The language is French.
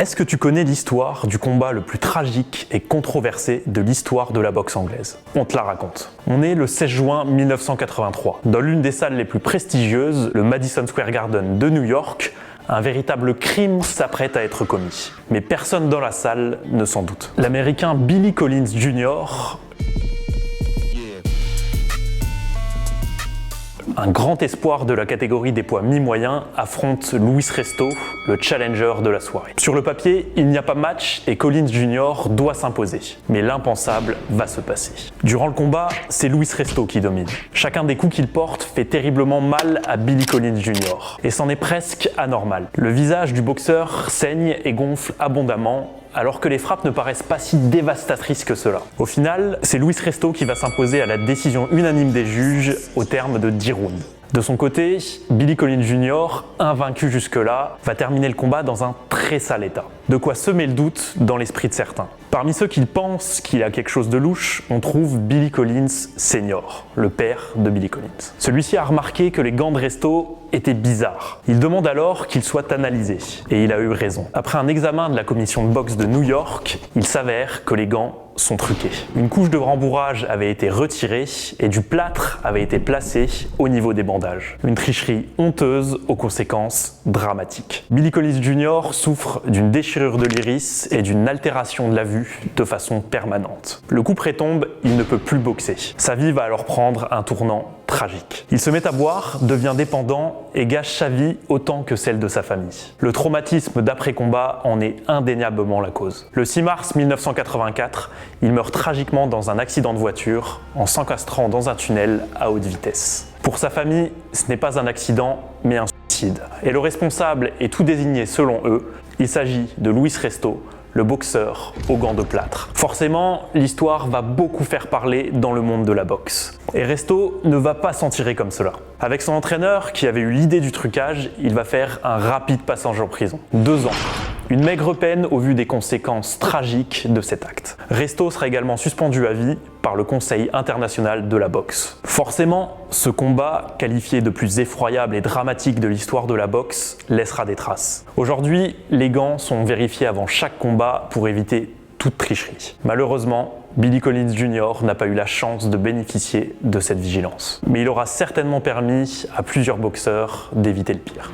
Est-ce que tu connais l'histoire du combat le plus tragique et controversé de l'histoire de la boxe anglaise? On te la raconte. On est le 16 juin 1983. Dans l'une des salles les plus prestigieuses, le Madison Square Garden de New York, un véritable crime s'apprête à être commis. Mais personne dans la salle ne s'en doute. L'Américain Billy Collins Jr., un grand espoir de la catégorie des poids mi-moyens, affronte Luis Resto, le challenger de la soirée. Sur le papier, il n'y a pas match et Collins Jr. doit s'imposer. Mais l'impensable va se passer. Durant le combat, c'est Luis Resto qui domine. Chacun des coups qu'il porte fait terriblement mal à Billy Collins Jr. Et c'en est presque anormal. Le visage du boxeur saigne et gonfle abondamment, alors que les frappes ne paraissent pas si dévastatrices que cela. Au final, c'est Luis Resto qui va s'imposer à la décision unanime des juges au terme de 10 rounds. De son côté, Billy Collins Jr., invaincu jusque-là, va terminer le combat dans un très sale état. De quoi semer le doute dans l'esprit de certains. Parmi ceux qui pensent qu'il a quelque chose de louche, on trouve Billy Collins Senior, le père de Billy Collins. Celui-ci a remarqué que les gants de Resto étaient bizarres. Il demande alors qu'ils soient analysés, et il a eu raison. Après un examen de la commission de boxe de New York, il s'avère que les gants sont truqués. Une couche de rembourrage avait été retirée et du plâtre avait été placé au niveau des bandages. Une tricherie honteuse aux conséquences dramatiques. Billy Collins Jr. souffre d'une déchirure de l'iris et d'une altération de la vue de façon permanente. Le coup près tombe, il ne peut plus boxer. Sa vie va alors prendre un tournant tragique. Il se met à boire, devient dépendant et gâche sa vie autant que celle de sa famille. Le traumatisme d'après-combat en est indéniablement la cause. Le 6 mars 1984, il meurt tragiquement dans un accident de voiture en s'encastrant dans un tunnel à haute vitesse. Pour sa famille, ce n'est pas un accident, mais un suicide. Et le responsable est tout désigné selon eux. Il s'agit de Luis Resto, le boxeur aux gants de plâtre. Forcément, l'histoire va beaucoup faire parler dans le monde de la boxe. Et Resto ne va pas s'en tirer comme cela. Avec son entraîneur, qui avait eu l'idée du trucage, il va faire un rapide passage en prison. 2 ans. Une maigre peine au vu des conséquences tragiques de cet acte. Resto sera également suspendu à vie par le Conseil international de la boxe. Forcément, ce combat, qualifié de plus effroyable et dramatique de l'histoire de la boxe, laissera des traces. Aujourd'hui, les gants sont vérifiés avant chaque combat pour éviter toute tricherie. Malheureusement, Billy Collins Jr. n'a pas eu la chance de bénéficier de cette vigilance. Mais il aura certainement permis à plusieurs boxeurs d'éviter le pire.